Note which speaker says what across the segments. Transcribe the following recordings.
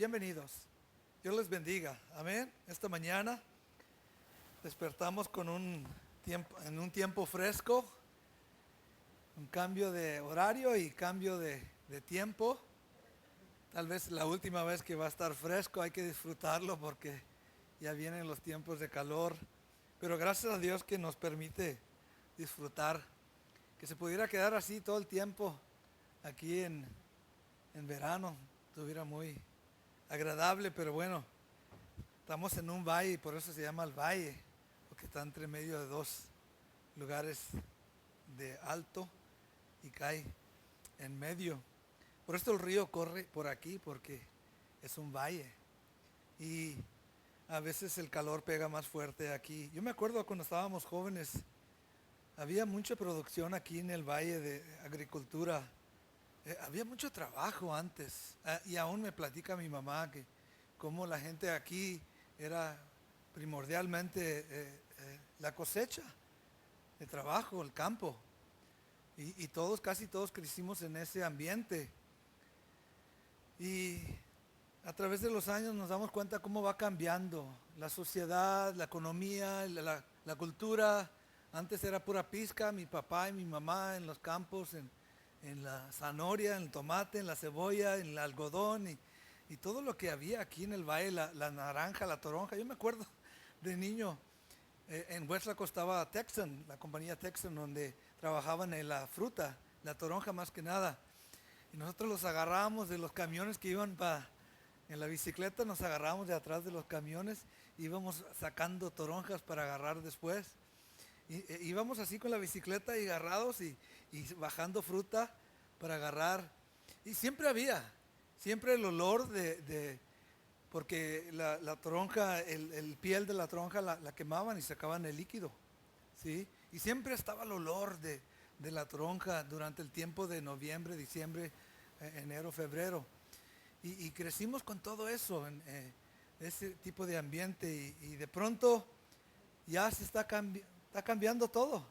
Speaker 1: Bienvenidos. Dios les bendiga. Amén. Esta mañana despertamos con en un tiempo fresco, un cambio de horario y cambio de tiempo. Tal vez la última vez que va a estar fresco, hay que disfrutarlo porque ya vienen los tiempos de calor. Pero gracias a Dios que nos permite disfrutar, que se pudiera quedar así todo el tiempo aquí en verano, estuviera muy agradable, pero bueno, estamos en un valle y por eso se llama el valle, porque está entre medio de dos lugares de alto y cae en medio. Por esto el río corre por aquí, porque es un valle y a veces el calor pega más fuerte aquí. Yo me acuerdo cuando estábamos jóvenes, había mucha producción aquí en el valle de agricultura. Había mucho trabajo antes, y aún me platica mi mamá que como la gente aquí era primordialmente la cosecha, el trabajo, el campo, y todos, casi todos crecimos en ese ambiente. Y a través de los años nos damos cuenta cómo va cambiando la sociedad, la economía, la cultura. Antes era pura pizca, mi papá y mi mamá en los campos, en la zanahoria, en el tomate, en la cebolla, en el algodón y todo lo que había aquí en el valle, la naranja, la toronja. Yo me acuerdo de niño, en Hueslaco estaba Texan, la compañía Texan, donde trabajaban en la fruta, la toronja más que nada. Y nosotros los agarrábamos de los camiones que iban en la bicicleta, nos agarrábamos de atrás de los camiones, íbamos sacando toronjas para agarrar después. Íbamos así con la bicicleta y agarrados y bajando fruta para agarrar. Y siempre el olor porque la toronja, el piel de la toronja la quemaban y sacaban el líquido, ¿sí? Y siempre estaba el olor de la toronja durante el tiempo de noviembre, diciembre, enero, febrero. Y crecimos con todo eso, ese tipo de ambiente y de pronto ya se está cambiando todo.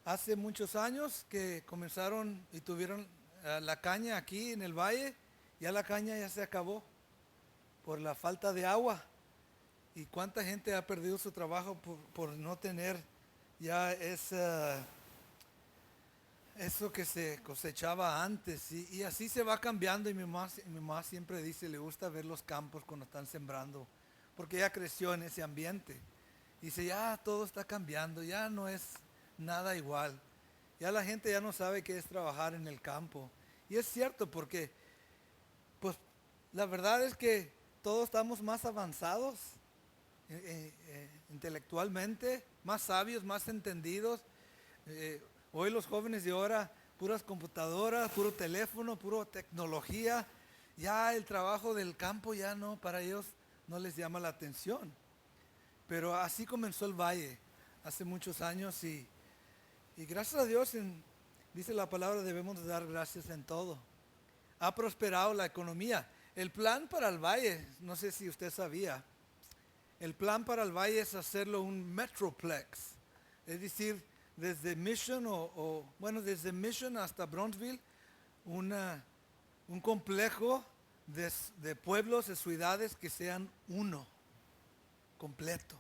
Speaker 1: Hace muchos años que comenzaron y tuvieron la caña aquí en el valle, ya la caña ya se acabó por la falta de agua. ¿Y cuánta gente ha perdido su trabajo por no tener ya eso que se cosechaba antes? Y así se va cambiando y mi mamá siempre dice, le gusta ver los campos cuando están sembrando, porque ella creció en ese ambiente. Dice, ya todo está cambiando, ya no es nada igual. Ya la gente ya no sabe qué es trabajar en el campo. Y es cierto porque, pues, la verdad es que todos estamos más avanzados intelectualmente, más sabios, más entendidos. Hoy los jóvenes de ahora, puras computadoras, puro teléfono, puro tecnología. Ya el trabajo del campo ya no, para ellos no les llama la atención. Pero así comenzó el valle hace muchos años y gracias a Dios, dice la palabra, debemos de dar gracias en todo. Ha prosperado la economía. El plan para el valle, no sé si usted sabía, el plan para el valle es hacerlo un metroplex. Es decir, desde Mission desde Mission hasta Bronzeville, un complejo de pueblos, de ciudades que sean uno completo.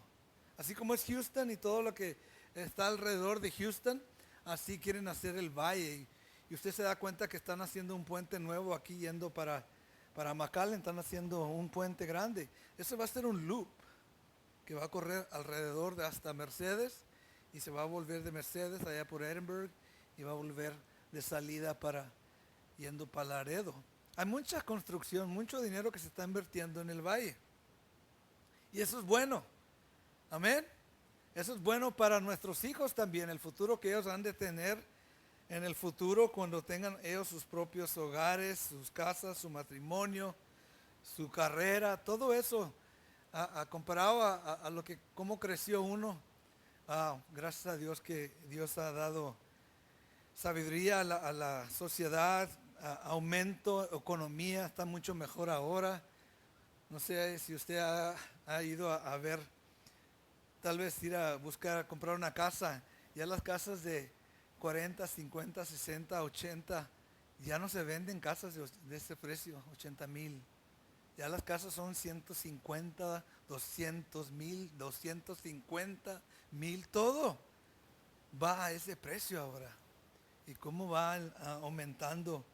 Speaker 1: Así como es Houston y todo lo que está alrededor de Houston, así quieren hacer el valle. Y usted se da cuenta que están haciendo un puente nuevo aquí yendo para McAllen, están haciendo un puente grande. Eso va a ser un loop que va a correr alrededor de hasta Mercedes y se va a volver de Mercedes allá por Edinburgh y va a volver de salida yendo para Laredo. Hay mucha construcción, mucho dinero que se está invirtiendo en el valle. Y eso es bueno. Amén. Eso es bueno para nuestros hijos también, el futuro que ellos han de tener en el futuro cuando tengan ellos sus propios hogares, sus casas, su matrimonio, su carrera, todo eso, comparado a lo que cómo creció uno. Gracias a Dios que Dios ha dado sabiduría a la sociedad, aumento, economía está mucho mejor ahora. No sé si usted ha ido a ver, tal vez ir a buscar, a comprar una casa. Ya las casas de 40, 50, 60, 80, ya no se venden casas de ese precio, 80,000. Ya las casas son 150, 200,000, 250,000, todo va a ese precio ahora. Y cómo va aumentando.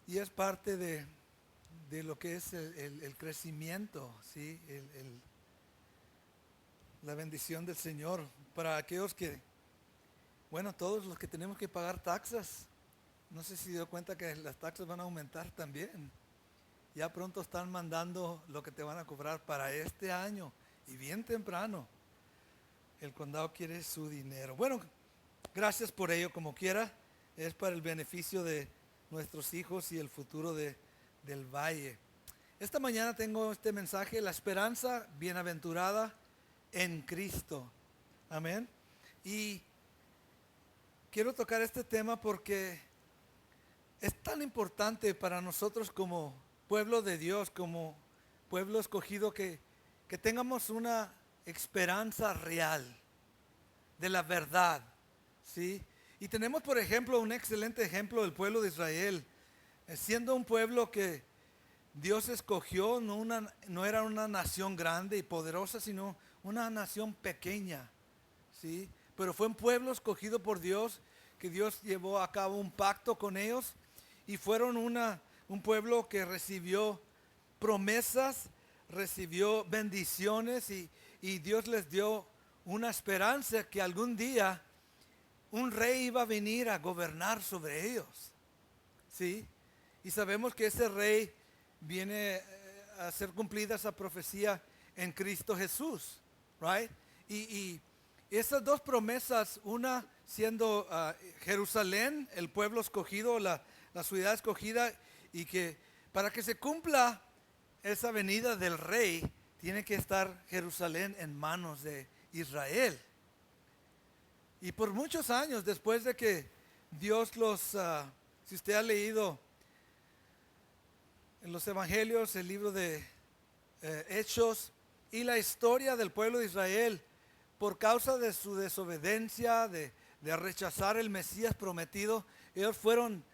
Speaker 1: Y es parte de lo que es el crecimiento, ¿sí? La bendición del Señor. Para aquellos que, bueno, todos los que tenemos que pagar taxas, no sé si se dio cuenta que las taxas van a aumentar también. Ya pronto están mandando lo que te van a cobrar para este año y bien temprano. El condado quiere su dinero. Bueno, gracias por ello, como quiera. Es para el beneficio de nuestros hijos y el futuro del valle. Esta mañana tengo este mensaje, la esperanza bienaventurada en Cristo. Amén. Y quiero tocar este tema porque es tan importante para nosotros como pueblo de Dios, como pueblo escogido, que tengamos una esperanza real de la verdad, ¿sí? Y tenemos, por ejemplo, un excelente ejemplo del pueblo de Israel, siendo un pueblo que Dios escogió, no era una nación grande y poderosa, sino una nación pequeña, ¿sí? Pero fue un pueblo escogido por Dios, que Dios llevó a cabo un pacto con ellos y fueron un pueblo que recibió promesas, recibió bendiciones y Dios les dio una esperanza que algún día un rey iba a venir a gobernar sobre ellos, ¿sí? Y sabemos que ese rey viene a ser cumplida esa profecía en Cristo Jesús, right? Y esas dos promesas, una siendo Jerusalén, el pueblo escogido, la ciudad escogida, y que para que se cumpla esa venida del rey, tiene que estar Jerusalén en manos de Israel. Y por muchos años, después de que Dios si usted ha leído en los evangelios, el libro de Hechos y la historia del pueblo de Israel, por causa de su desobediencia, de rechazar el Mesías prometido, ellos fueron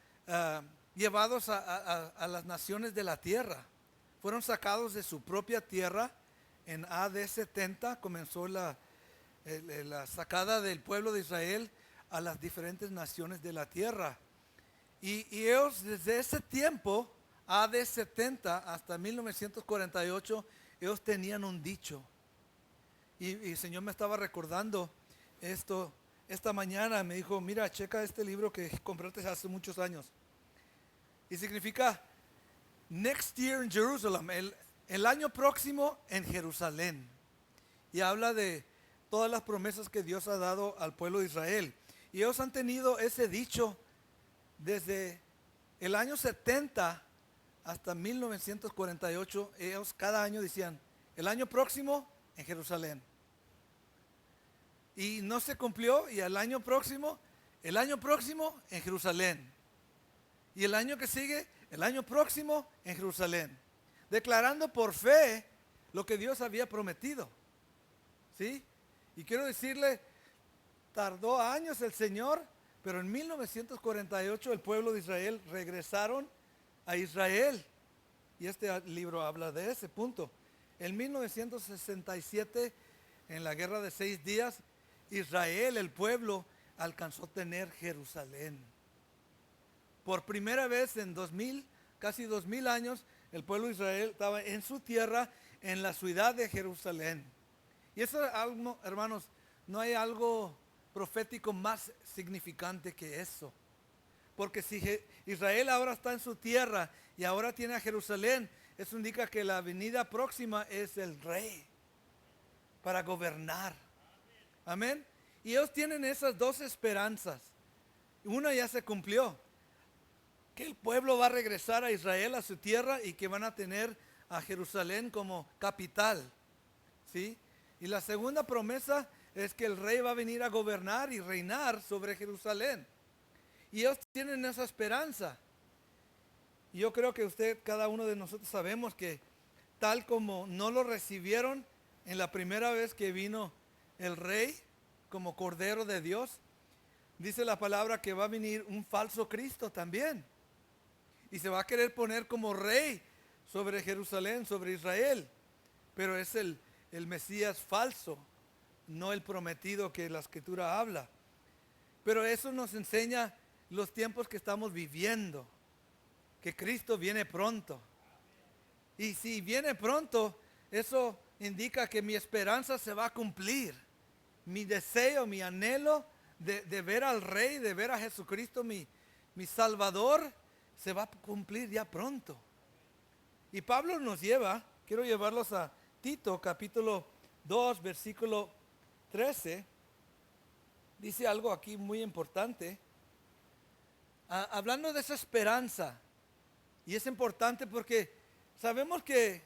Speaker 1: llevados a las naciones de la tierra. Fueron sacados de su propia tierra. En AD 70 comenzó la sacada del pueblo de Israel a las diferentes naciones de la tierra. Y ellos desde ese tiempo, AD 70 hasta 1948, ellos tenían un dicho. Y el Señor me estaba recordando esto esta mañana. Me dijo, mira, checa este libro que compraste hace muchos años. Y significa Next Year in Jerusalem, el año próximo en Jerusalén. Y habla de todas las promesas que Dios ha dado al pueblo de Israel. Y ellos han tenido ese dicho desde el año 70 hasta 1948. Ellos cada año decían, el año próximo en Jerusalén. Y no se cumplió, y el año próximo en Jerusalén. Y el año que sigue, el año próximo en Jerusalén. Declarando por fe lo que Dios había prometido. ¿Sí? Y quiero decirle, tardó años el Señor, pero en 1948 el pueblo de Israel regresaron a Israel. Y este libro habla de ese punto. En 1967, en la guerra de 6 días, Israel, el pueblo, alcanzó a tener Jerusalén. Por primera vez en casi 2000 años, el pueblo de Israel estaba en su tierra, en la ciudad de Jerusalén. Y eso es algo, hermanos, no hay algo profético más significante que eso. Porque si Israel ahora está en su tierra y ahora tiene a Jerusalén, eso indica que la venida próxima es el rey para gobernar. Amén. Y ellos tienen esas dos esperanzas. Una ya se cumplió, que el pueblo va a regresar a Israel, a su tierra, y que van a tener a Jerusalén como capital. ¿Sí? Y la segunda promesa es que el rey va a venir a gobernar y reinar sobre Jerusalén. Y ellos tienen esa esperanza. Y yo creo que cada uno de nosotros sabemos que tal como no lo recibieron en la primera vez que vino el rey como Cordero de Dios, dice la palabra que va a venir un falso Cristo también. Y se va a querer poner como rey sobre Jerusalén, sobre Israel, pero es el Mesías falso, no el prometido que la Escritura habla. Pero eso nos enseña los tiempos que estamos viviendo, que Cristo viene pronto. Y si viene pronto, eso indica que mi esperanza se va a cumplir. Mi deseo, mi anhelo de ver al Rey, de ver a Jesucristo, mi Salvador, se va a cumplir ya pronto. Y Pablo nos lleva, quiero llevarlos a Tito capítulo 2, versículo 13. Dice algo aquí muy importante. Hablando de esa esperanza. Y es importante porque sabemos que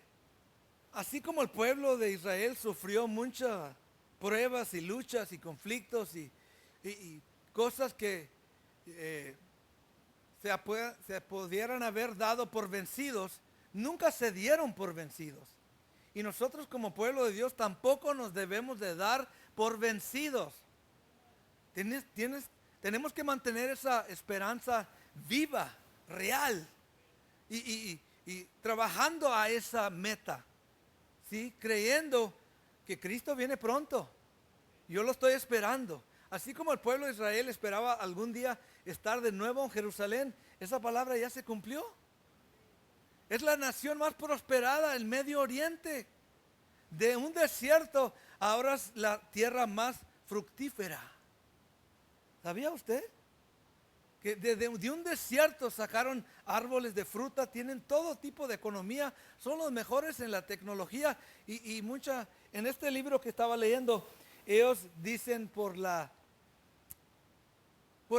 Speaker 1: así como el pueblo de Israel sufrió muchas pruebas y luchas y conflictos y cosas que se pudieran haber dado por vencidos, nunca se dieron por vencidos. Y nosotros como pueblo de Dios tampoco nos debemos de dar por vencidos. Tenemos que mantener esa esperanza viva, real, y trabajando a esa meta, ¿sí? Creyendo que Cristo viene pronto. Yo lo estoy esperando. Así como el pueblo de Israel esperaba algún día estar de nuevo en Jerusalén, esa palabra ya se cumplió. Es la nación más prosperada del Medio Oriente. De un desierto, ahora es la tierra más fructífera. ¿Sabía usted? Que de un desierto sacaron árboles de fruta, tienen todo tipo de economía, son los mejores en la tecnología y en este libro que estaba leyendo, ellos dicen por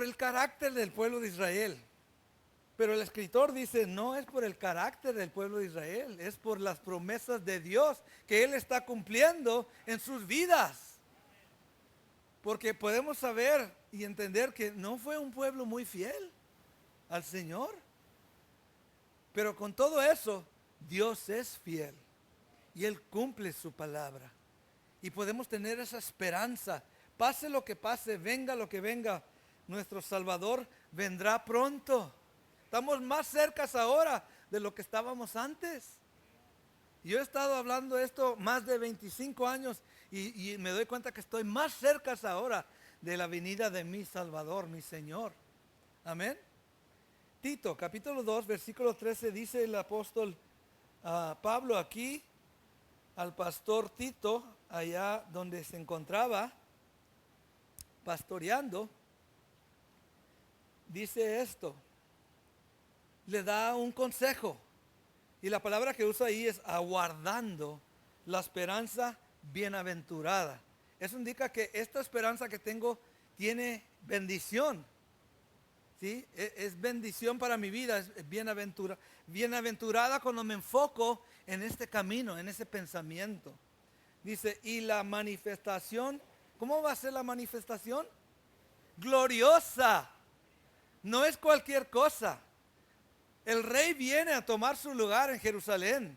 Speaker 1: el carácter del pueblo de Israel. Pero el escritor dice, no es por el carácter del pueblo de Israel, es por las promesas de Dios que Él está cumpliendo en sus vidas. Porque podemos saber y entender que no fue un pueblo muy fiel al Señor. Pero con todo eso, Dios es fiel y Él cumple su palabra. Y podemos tener esa esperanza, pase lo que pase, venga lo que venga, nuestro Salvador vendrá pronto. Estamos más cercas ahora de lo que estábamos antes. Yo he estado hablando esto más de 25 años y me doy cuenta que estoy más cerca ahora de la venida de mi Salvador, mi Señor. Amén. Tito, capítulo 2, versículo 13, dice el apóstol Pablo aquí al pastor Tito, allá donde se encontraba pastoreando, dice esto. Le da un consejo. Y la palabra que usa ahí es aguardando la esperanza bienaventurada. Eso indica que esta esperanza que tengo tiene bendición. ¿Sí? Es bendición para mi vida, es bienaventurada cuando me enfoco en este camino, en ese pensamiento. Dice, y la manifestación, ¿cómo va a ser la manifestación? Gloriosa. No es cualquier cosa. El rey viene a tomar su lugar en Jerusalén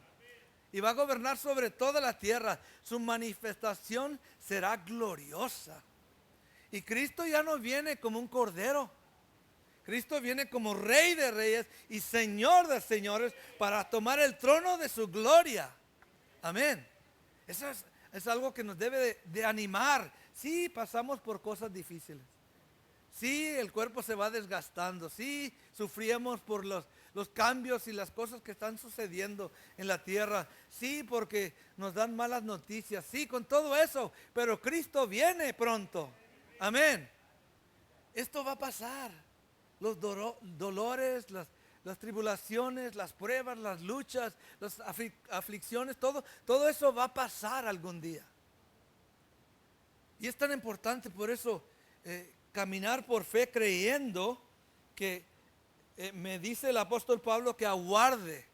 Speaker 1: y va a gobernar sobre toda la tierra. Su manifestación será gloriosa. Y Cristo ya no viene como un cordero. Cristo viene como Rey de reyes y Señor de señores para tomar el trono de su gloria. Amén. Eso es algo que nos debe de animar. Sí, pasamos por cosas difíciles. Sí, el cuerpo se va desgastando. Sí, sufrimos por los cambios y las cosas que están sucediendo en la tierra. Sí, porque nos dan malas noticias. Sí, con todo eso. Pero Cristo viene pronto. Amén. Esto va a pasar. Los dolores, las tribulaciones, las pruebas, las luchas, las aflicciones, todo eso va a pasar algún día. Y es tan importante por eso caminar por fe creyendo que me dice el apóstol Pablo que aguarde.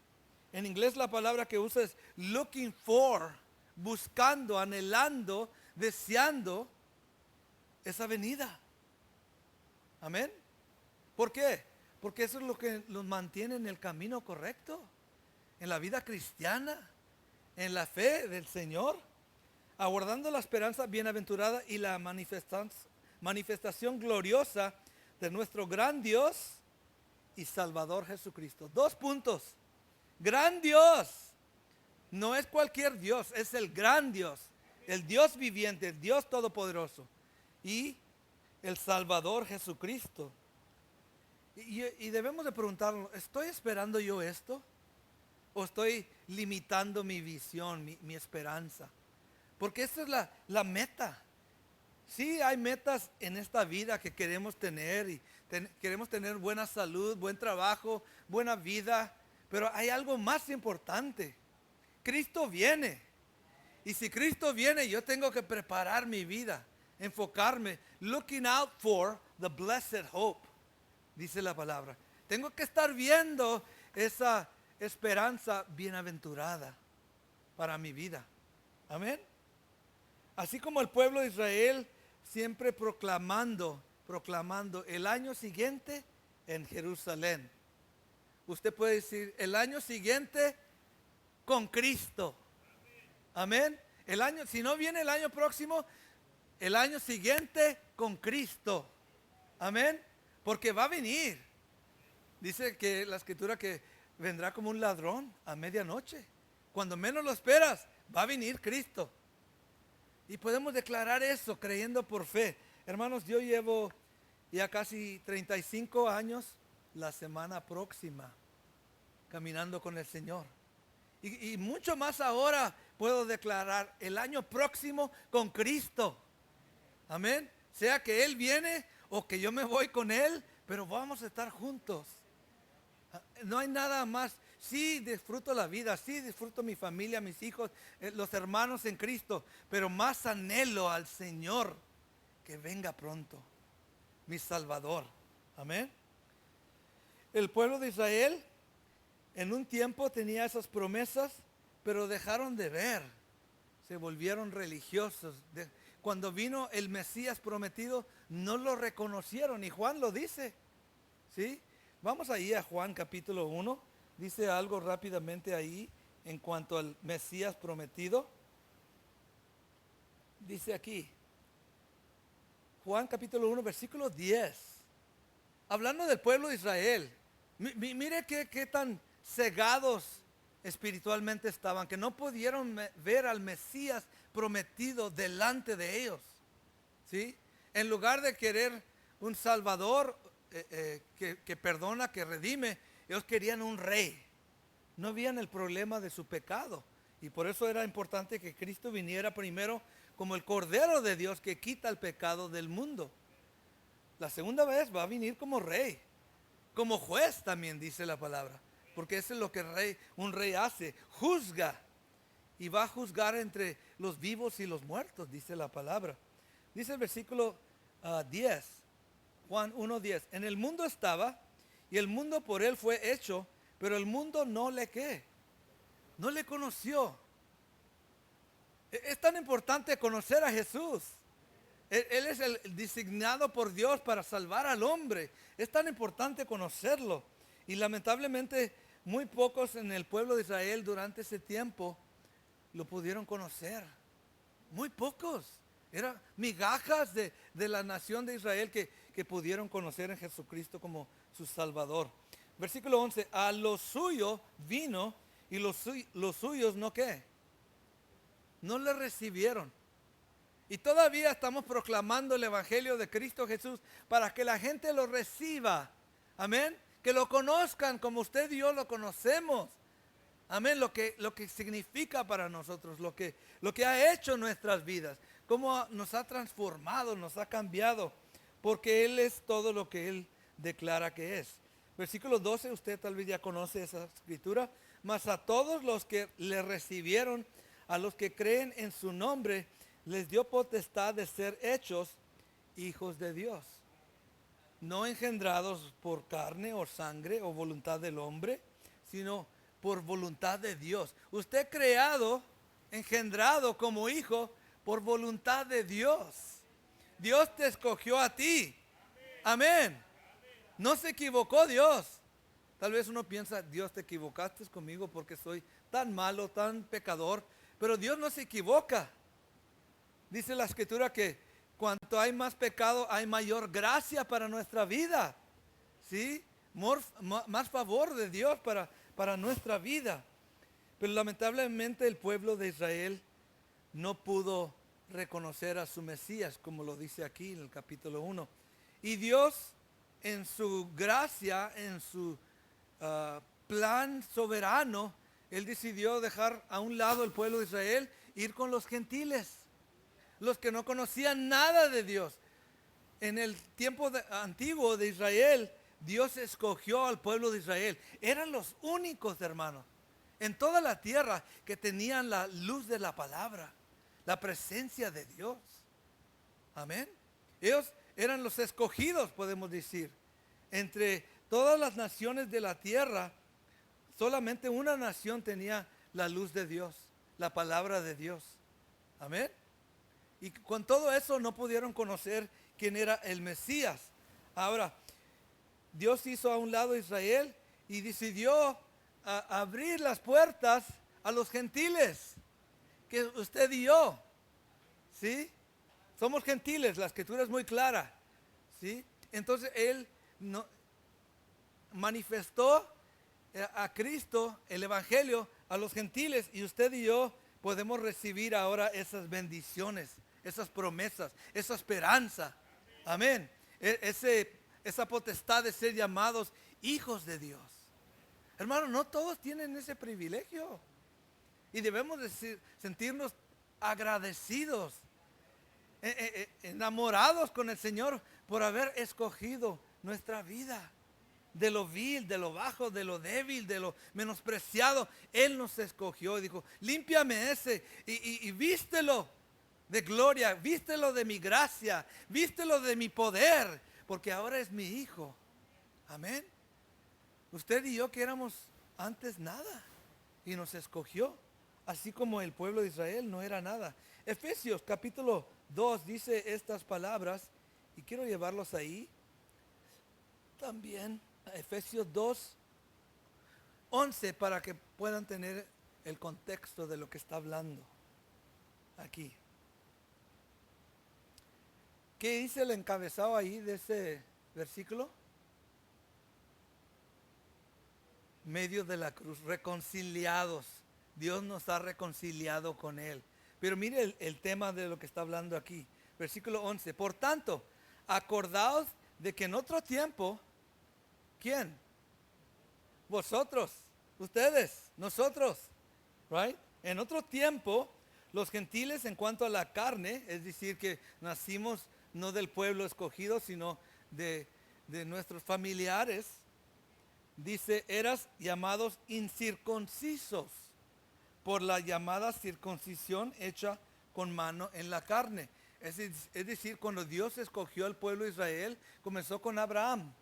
Speaker 1: En inglés la palabra que usa es looking for, buscando, anhelando, deseando esa venida. Amén. ¿Por qué? Porque eso es lo que nos mantiene en el camino correcto, en la vida cristiana, en la fe del Señor, aguardando la esperanza bienaventurada y la manifestación gloriosa de nuestro gran Dios y Salvador Jesucristo. 2 puntos. Gran Dios. No es cualquier Dios, es el gran Dios. El Dios viviente, el Dios todopoderoso. Y el Salvador Jesucristo. Y debemos de preguntarnos, ¿estoy esperando yo esto? ¿O estoy limitando mi visión, mi esperanza? Porque esta es la meta. Sí, hay metas en esta vida que queremos tener y queremos tener buena salud, buen trabajo, buena vida. Pero hay algo más importante. Cristo viene. Y si Cristo viene, yo tengo que preparar mi vida, enfocarme, looking out for the blessed hope, dice la palabra. Tengo que estar viendo esa esperanza bienaventurada para mi vida. Amén. Así como el pueblo de Israel siempre proclamando el año siguiente en Jerusalén. Usted puede decir el año siguiente con Cristo. Amén. Si no viene el año próximo, el año siguiente con Cristo. Amén. Porque va a venir. Dice que la escritura que vendrá como un ladrón a medianoche. Cuando menos lo esperas, va a venir Cristo. Y podemos declarar eso creyendo por fe. Hermanos, yo llevo ya casi 35 años la semana próxima caminando con el Señor. Y mucho más ahora puedo declarar el año próximo con Cristo. Amén. Sea que Él viene o que yo me voy con Él, pero vamos a estar juntos. No hay nada más. Sí disfruto la vida, sí disfruto mi familia, mis hijos, los hermanos en Cristo, pero más anhelo al Señor que venga pronto, mi Salvador. Amén. El pueblo de Israel en un tiempo tenía esas promesas, pero dejaron de ver, se volvieron religiosos. Cuando vino el Mesías prometido, no lo reconocieron, y Juan lo dice. ¿Sí? Vamos ahí a Juan capítulo 1. Dice algo rápidamente ahí en cuanto al Mesías prometido. Dice aquí, Juan capítulo 1, versículo 10. Hablando del pueblo de Israel. Mire qué tan cegados espiritualmente estaban, que no pudieron ver al Mesías prometido delante de ellos. ¿Sí? En lugar de querer un Salvador que perdona, que redime, ellos querían un rey. No veían el problema de su pecado. Y por eso era importante que Cristo viniera primero como el Cordero de Dios que quita el pecado del mundo. La segunda vez va a venir como rey, como juez también dice la palabra. Porque eso es lo que un rey hace, juzga. Y va a juzgar entre los vivos y los muertos, dice la palabra. Dice el versículo 10, Juan 1:10. En el mundo estaba, y el mundo por él fue hecho, pero el mundo no le conoció. Es tan importante conocer a Jesús. Él es el designado por Dios para salvar al hombre. Es tan importante conocerlo. Y lamentablemente muy pocos en el pueblo de Israel durante ese tiempo lo pudieron conocer. Muy pocos. Eran migajas de la nación de Israel que pudieron conocer en Jesucristo como su Salvador. Versículo 11. A lo suyo vino y los suyos no ¿qué? No le recibieron. Y todavía estamos proclamando el Evangelio de Cristo Jesús para que la gente lo reciba. Amén. Que lo conozcan como usted y yo lo conocemos. Amén. Lo que significa para nosotros, lo que ha hecho en nuestras vidas. Cómo nos ha transformado, nos ha cambiado. Porque Él es todo lo que Él declara que es. Versículo 12, usted tal vez ya conoce esa escritura. Mas a todos los que le recibieron, a los que creen en su nombre, les dio potestad de ser hechos hijos de Dios. No engendrados por carne o sangre o voluntad del hombre, sino por voluntad de Dios. Usted creado, engendrado como hijo por voluntad de Dios. Dios te escogió a ti. Amén. No se equivocó Dios. Tal vez uno piensa, Dios, te equivocaste conmigo porque soy tan malo, tan pecador. Pero Dios no se equivoca. Dice la escritura que cuanto hay más pecado, hay mayor gracia para nuestra vida. ¿Sí? Más favor de Dios para nuestra vida. Pero lamentablemente el pueblo de Israel no pudo reconocer a su Mesías, como lo dice aquí en el capítulo 1. Y Dios, en su gracia, en su plan soberano, Él decidió dejar a un lado el pueblo de Israel, ir con los gentiles, los que no conocían nada de Dios. En el tiempo antiguo de Israel, Dios escogió al pueblo de Israel. Eran los únicos, hermanos, en toda la tierra que tenían la luz de la palabra, la presencia de Dios. Amén. Ellos eran los escogidos, podemos decir. Entre todas las naciones de la tierra, solamente una nación tenía la luz de Dios, la palabra de Dios. Amén. Y con todo eso no pudieron conocer quién era el Mesías. Ahora, Dios hizo a un lado a Israel y decidió abrir las puertas a los gentiles, que usted y yo, ¿sí? Somos gentiles, la escritura es muy clara, ¿sí? Entonces Él manifestó a Cristo, el Evangelio, a los gentiles, y usted y yo podemos recibir ahora esas bendiciones, esas promesas, esa esperanza. Amén. Esa potestad de ser llamados hijos de Dios. Hermano, no todos tienen ese privilegio. Y debemos sentirnos agradecidos, enamorados con el Señor por haber escogido nuestra vida. De lo vil, de lo bajo, de lo débil, de lo menospreciado. Él nos escogió y dijo, límpiame ese y vístelo de gloria, vístelo de mi gracia, vístelo de mi poder, porque ahora es mi hijo. Amén. Usted y yo que éramos antes nada y nos escogió, así como el pueblo de Israel no era nada. Efesios capítulo 2 dice estas palabras y quiero llevarlos ahí también. Efesios 2, 11, para que puedan tener el contexto de lo que está hablando aquí. ¿Qué dice el encabezado ahí de ese versículo? Medio de la cruz, reconciliados. Dios nos ha reconciliado con Él. Pero mire el tema de lo que está hablando aquí. Versículo 11. Por tanto, acordaos de que en otro tiempo, ¿quién? Vosotros, ustedes, nosotros, right? En otro tiempo, los gentiles en cuanto a la carne, es decir, que nacimos no del pueblo escogido, sino de nuestros familiares, dice, eras llamados incircuncisos por la llamada circuncisión hecha con mano en la carne. Es decir, cuando Dios escogió al pueblo de Israel, comenzó con Abraham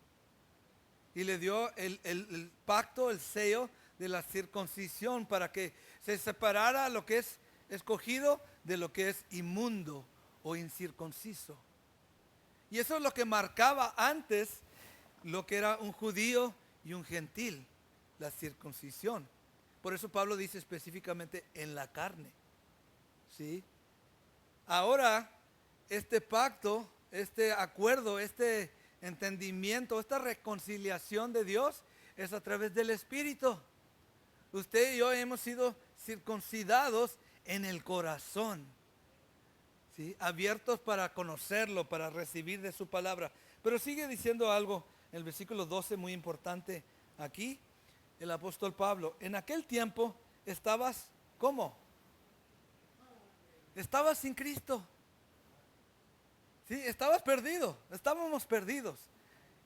Speaker 1: y le dio el pacto, el sello de la circuncisión para que se separara lo que es escogido de lo que es inmundo o incircunciso. Y eso es lo que marcaba antes lo que era un judío y un gentil, la circuncisión. Por eso Pablo dice específicamente en la carne. ¿Sí? Ahora, este pacto, este acuerdo, este entendimiento, esta reconciliación de Dios es a través del Espíritu. Usted y yo hemos sido circuncidados en el corazón, ¿sí? Abiertos para conocerlo, para recibir de su palabra. Pero sigue diciendo algo en el versículo 12 muy importante aquí. El apóstol Pablo, en aquel tiempo estabas, ¿cómo? Estabas sin Cristo. Sí, estabas perdido, estábamos perdidos.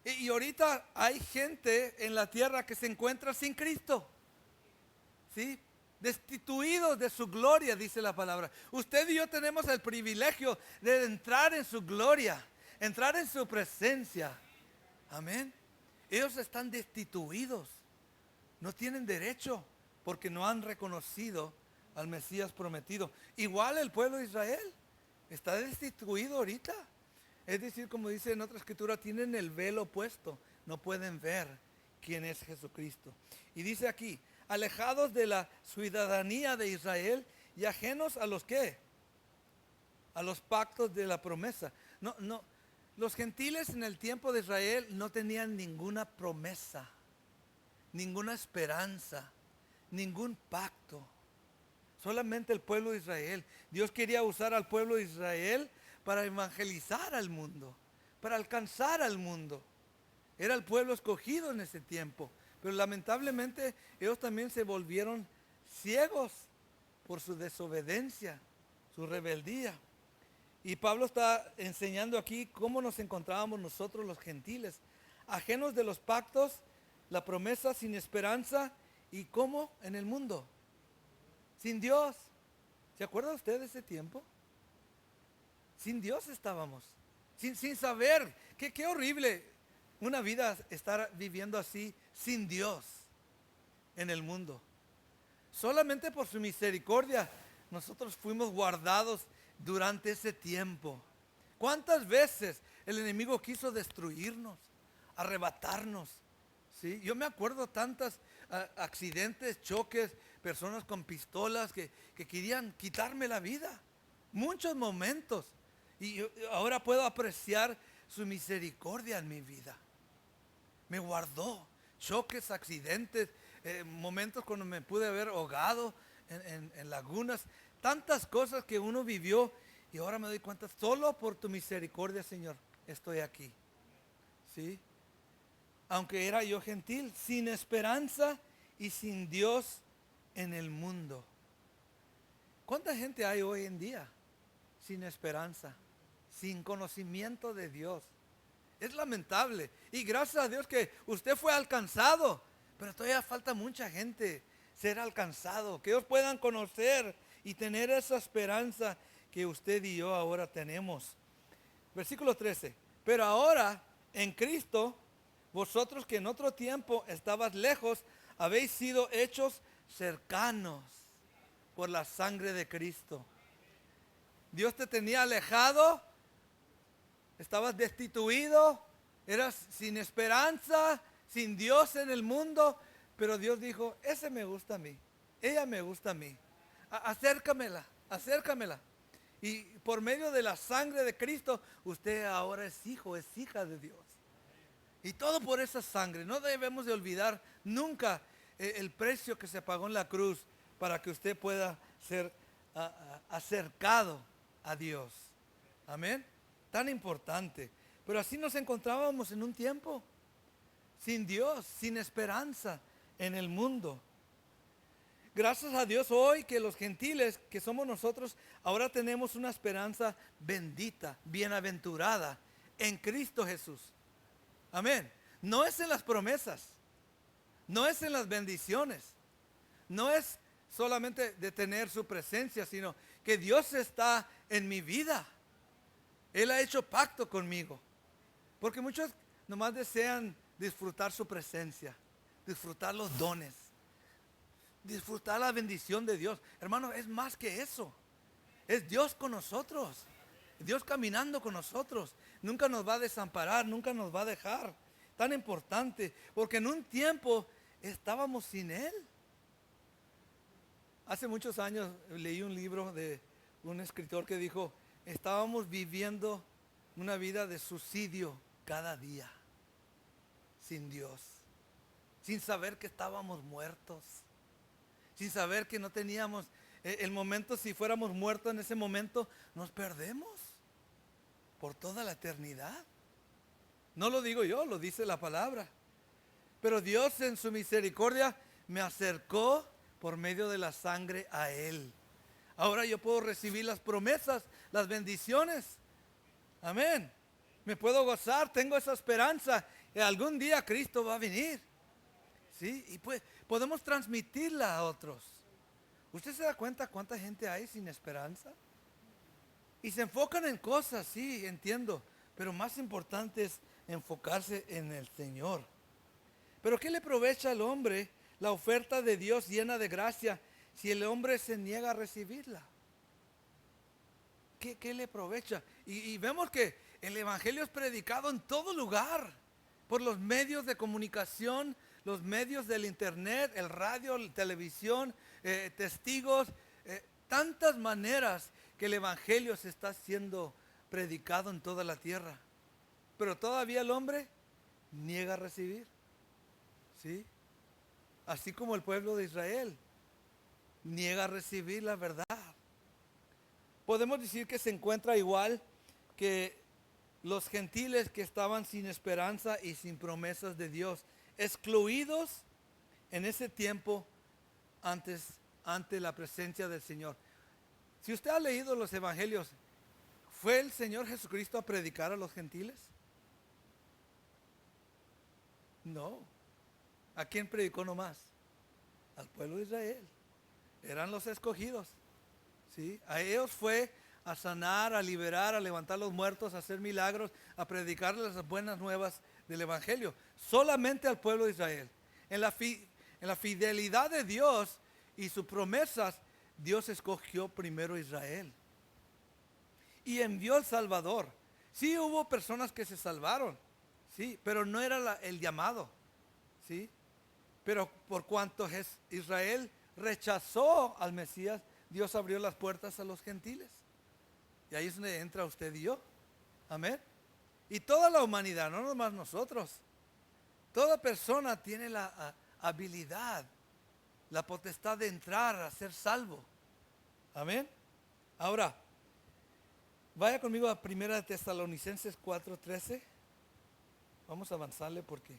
Speaker 1: Y ahorita hay gente en la tierra que se encuentra sin Cristo. ¿Sí? Destituidos de su gloria, dice la palabra. Usted y yo tenemos el privilegio de entrar en su gloria, entrar en su presencia. Amén. Ellos están destituidos. No tienen derecho porque no han reconocido al Mesías prometido. Igual el pueblo de Israel está destituido ahorita. Es decir, como dice en otra escritura, tienen el velo puesto. No pueden ver quién es Jesucristo. Y dice aquí, alejados de la ciudadanía de Israel y ajenos a los ¿qué? A los pactos de la promesa. No, los gentiles en el tiempo de Israel no tenían ninguna promesa. ninguna esperanza, ningún pacto. Solamente el pueblo de Israel. Dios quería usar al pueblo de Israel para evangelizar al mundo, para alcanzar al mundo. Era el pueblo escogido en ese tiempo. Pero lamentablemente ellos también se volvieron ciegos por su desobediencia, su rebeldía. Y Pablo está enseñando aquí cómo nos encontrábamos nosotros los gentiles, ajenos de los pactos, la promesa, sin esperanza, y cómo en el mundo, sin Dios. ¿Se acuerda usted de ese tiempo? Sin Dios estábamos, sin saber. Qué horrible una vida estar viviendo así, sin Dios en el mundo. Solamente por su misericordia nosotros fuimos guardados durante ese tiempo. ¿Cuántas veces el enemigo quiso destruirnos, arrebatarnos? ¿Sí? Yo me acuerdo tantos accidentes, choques, personas con pistolas que querían quitarme la vida. Muchos momentos. Y ahora puedo apreciar su misericordia en mi vida. Me guardó choques, accidentes, momentos cuando me pude haber ahogado en lagunas, tantas cosas que uno vivió, y ahora me doy cuenta, solo por tu misericordia, Señor, estoy aquí. ¿Sí? Aunque era yo gentil, sin esperanza y sin Dios en el mundo. ¿Cuánta gente hay hoy en día sin esperanza, sin conocimiento de Dios? Es lamentable. Y gracias a Dios que usted fue alcanzado. Pero todavía falta mucha gente ser alcanzado. Que ellos puedan conocer y tener esa esperanza que usted y yo ahora tenemos. Versículo 13. Pero ahora en Cristo, vosotros que en otro tiempo estabas lejos, habéis sido hechos cercanos por la sangre de Cristo. Dios te tenía alejado. Estabas destituido, eras sin esperanza, sin Dios en el mundo, pero Dios dijo, ese me gusta a mí, ella me gusta a mí, acércamela. Y por medio de la sangre de Cristo, usted ahora es hijo, es hija de Dios. Y todo por esa sangre. No debemos de olvidar nunca el precio que se pagó en la cruz para que usted pueda ser acercado a Dios. Amén. Tan importante. Pero así nos encontrábamos en un tiempo sin Dios, sin esperanza en el mundo. Gracias a Dios hoy que los gentiles que somos nosotros ahora tenemos una esperanza bendita, bienaventurada en Cristo Jesús. Amén. No es en las promesas, no es en las bendiciones, no es solamente de tener su presencia, sino que Dios está en mi vida. Él ha hecho pacto conmigo. Porque muchos nomás desean disfrutar su presencia, disfrutar los dones, disfrutar la bendición de Dios. Hermano, es más que eso. Es Dios con nosotros. Dios caminando con nosotros. Nunca nos va a desamparar, nunca nos va a dejar. Tan importante, porque en un tiempo estábamos sin Él. Hace muchos años leí un libro de un escritor que dijo, estábamos viviendo una vida de suicidio cada día, sin Dios, sin saber que estábamos muertos, sin saber que no teníamos el momento. Si fuéramos muertos en ese momento, nos perdemos por toda la eternidad. No lo digo yo, lo dice la palabra. Pero Dios en su misericordia me acercó por medio de la sangre a Él. Ahora yo puedo recibir las promesas, las bendiciones. Amén. Me puedo gozar, tengo esa esperanza. Que algún día Cristo va a venir. ¿Sí? Y pues podemos transmitirla a otros. ¿Usted se da cuenta cuánta gente hay sin esperanza? Y se enfocan en cosas, sí, entiendo. Pero más importante es enfocarse en el Señor. Pero ¿qué le aprovecha al hombre la oferta de Dios llena de gracia si el hombre se niega a recibirla? ¿Qué le aprovecha? Y vemos que el evangelio es predicado en todo lugar, por los medios de comunicación, los medios del internet, el radio, la televisión, testigos, tantas maneras que el evangelio se está siendo predicado en toda la tierra. Pero todavía el hombre niega a recibir. ¿Sí? así como el pueblo de Israel niega a recibir la verdad. Podemos decir que se encuentra igual que los gentiles que estaban sin esperanza y sin promesas de Dios, excluidos en ese tiempo ante la presencia del Señor. Si usted ha leído los evangelios, ¿fue el Señor Jesucristo a predicar a los gentiles? No. ¿A quién predicó nomás? Al pueblo de Israel. Eran los escogidos. ¿Sí? A ellos fue a sanar, a liberar, a levantar los muertos, a hacer milagros, a predicar las buenas nuevas del evangelio. Solamente al pueblo de Israel. En la fidelidad de Dios y sus promesas, Dios escogió primero a Israel. Y envió al Salvador. Sí hubo personas que se salvaron, sí, pero no era el llamado, sí. Pero por cuanto Israel rechazó al Mesías, Dios abrió las puertas a los gentiles. Y ahí es donde entra usted y yo. Amén. Y toda la humanidad, no nomás nosotros. Toda persona tiene la habilidad, la potestad de entrar a ser salvo. Amén. Ahora, vaya conmigo a 1 Tesalonicenses 4:13. Vamos a avanzarle porque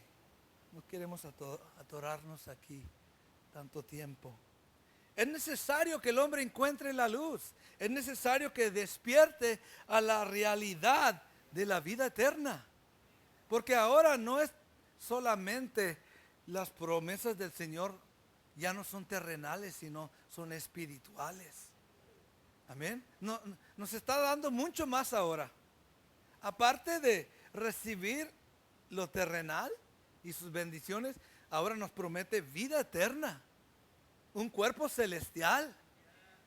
Speaker 1: no queremos atorarnos aquí tanto tiempo. Es necesario que el hombre encuentre la luz. Es necesario que despierte a la realidad de la vida eterna. Porque ahora no es solamente las promesas del Señor, ya no son terrenales, sino son espirituales. Amén. No, nos está dando mucho más ahora. Aparte de recibir lo terrenal y sus bendiciones, ahora nos promete vida eterna. Un cuerpo celestial,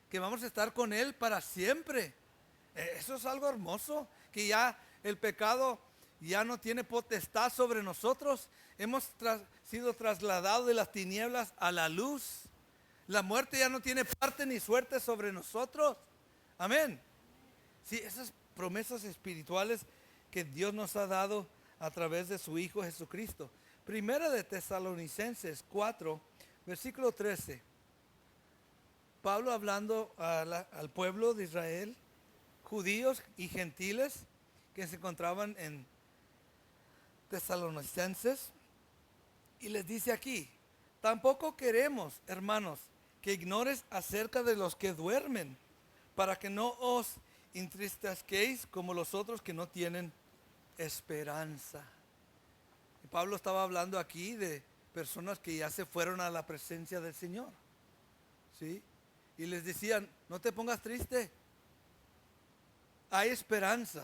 Speaker 1: que vamos a estar con Él para siempre. Eso es algo hermoso, que ya el pecado ya no tiene potestad sobre nosotros. Hemos sido trasladados de las tinieblas a la luz. La muerte ya no tiene parte ni suerte sobre nosotros. Amén. Sí, esas promesas espirituales que Dios nos ha dado a través de su Hijo Jesucristo. Primera de Tesalonicenses 4, versículo 13. Pablo hablando al pueblo de Israel, judíos y gentiles que se encontraban en Tesalonicenses, y les dice aquí: tampoco queremos, hermanos, que ignores acerca de los que duermen, para que no os entristezcáis como los otros que no tienen esperanza. Y Pablo estaba hablando aquí de personas que ya se fueron a la presencia del Señor, ¿sí? Y les decían: no te pongas triste, hay esperanza.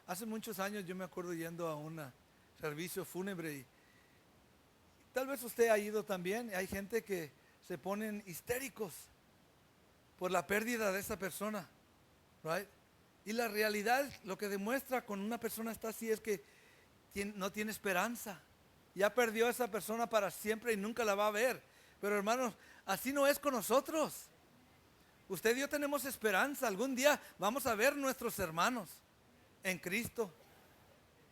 Speaker 1: Hace muchos años yo me acuerdo yendo a un servicio fúnebre y tal vez usted ha ido también. Hay gente que se ponen histéricos por la pérdida de esa persona, right? Y la realidad, lo que demuestra cuando una persona está así es que no tiene esperanza. Ya perdió a esa persona para siempre y nunca la va a ver. Pero hermanos, así no es con nosotros. Usted y yo tenemos esperanza. Algún día vamos a ver nuestros hermanos en Cristo.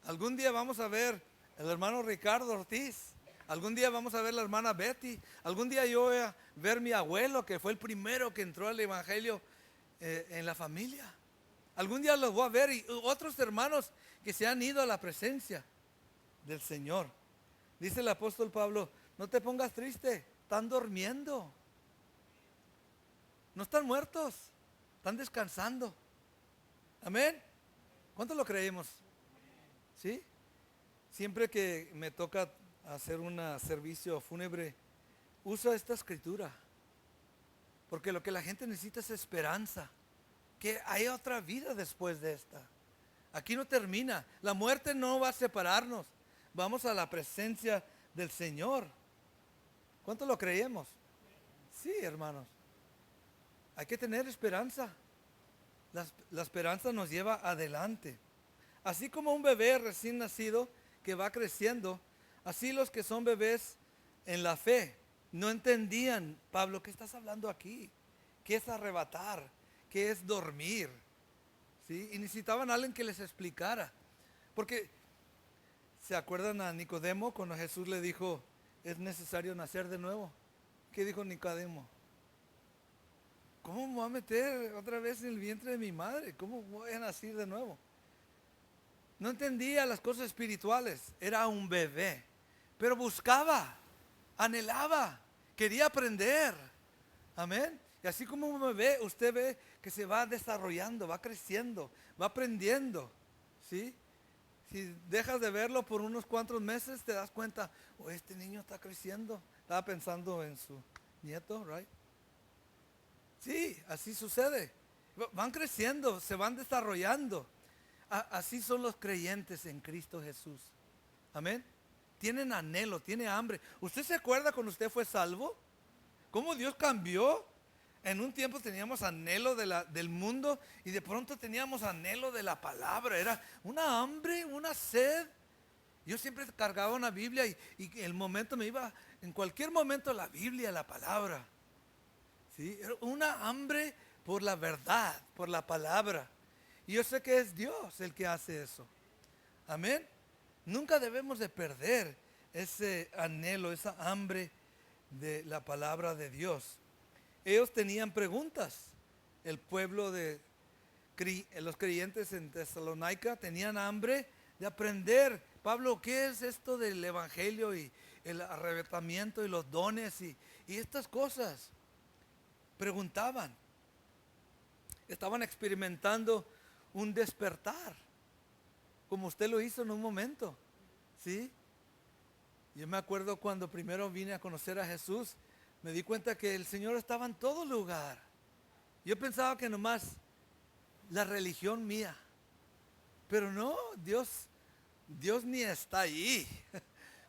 Speaker 1: Algún día vamos a ver el hermano Ricardo Ortiz. Algún día vamos a ver la hermana Betty. Algún día yo voy a ver mi abuelo, que fue el primero que entró al evangelio en la familia. Algún día los voy a ver, y otros hermanos que se han ido a la presencia del Señor. Dice el apóstol Pablo: no te pongas triste, están durmiendo. No están muertos, están descansando. Amén. ¿Cuánto lo creemos? ¿Sí? Siempre que me toca hacer un servicio fúnebre, uso esta escritura. Porque lo que la gente necesita es esperanza. Que hay otra vida después de esta. Aquí no termina. La muerte no va a separarnos. Vamos a la presencia del Señor. ¿Cuánto lo creemos? Sí, hermanos. Hay que tener esperanza. La esperanza nos lleva adelante. Así como un bebé recién nacido que va creciendo, así los que son bebés en la fe no entendían: Pablo, ¿qué estás hablando aquí? ¿Qué es arrebatar? ¿Qué es dormir? ¿Sí? Y necesitaban a alguien que les explicara. Porque, ¿se acuerdan a Nicodemo cuando Jesús le dijo: es necesario nacer de nuevo. ¿Qué dijo Nicodemo? ¿Cómo me voy a meter otra vez en el vientre de mi madre? ¿Cómo voy a nacer de nuevo? No entendía las cosas espirituales. Era un bebé. Pero buscaba, anhelaba, quería aprender. Amén. Y así como un bebé, usted ve que se va desarrollando, va creciendo, va aprendiendo. ¿Sí? Si dejas de verlo por unos cuantos meses, te das cuenta, oh, este niño está creciendo. Estaba pensando en su nieto, right? Sí, así sucede. Van creciendo, se van desarrollando. Así son los creyentes en Cristo Jesús. Amén. Tienen anhelo, tienen hambre. ¿Usted se acuerda cuando usted fue salvo? ¿Cómo Dios cambió? En un tiempo teníamos anhelo del mundo y de pronto teníamos anhelo de la palabra. Era una hambre, una sed. Yo siempre cargaba una Biblia y el momento me iba, en cualquier momento la Biblia, la palabra. ¿Sí? Era una hambre por la verdad, por la palabra. Y yo sé que es Dios el que hace eso. Amén. Nunca debemos de perder ese anhelo, esa hambre de la palabra de Dios. Ellos tenían preguntas. El pueblo de los creyentes en Tesalónica tenían hambre de aprender. Pablo, ¿qué es esto del evangelio y el arrebatamiento y los dones y estas cosas? Preguntaban. Estaban experimentando un despertar, como usted lo hizo en un momento. ¿Sí? Yo me acuerdo cuando primero vine a conocer a Jesús, me di cuenta que el Señor estaba en todo lugar. Yo pensaba que nomás la religión mía, pero no, Dios ni está ahí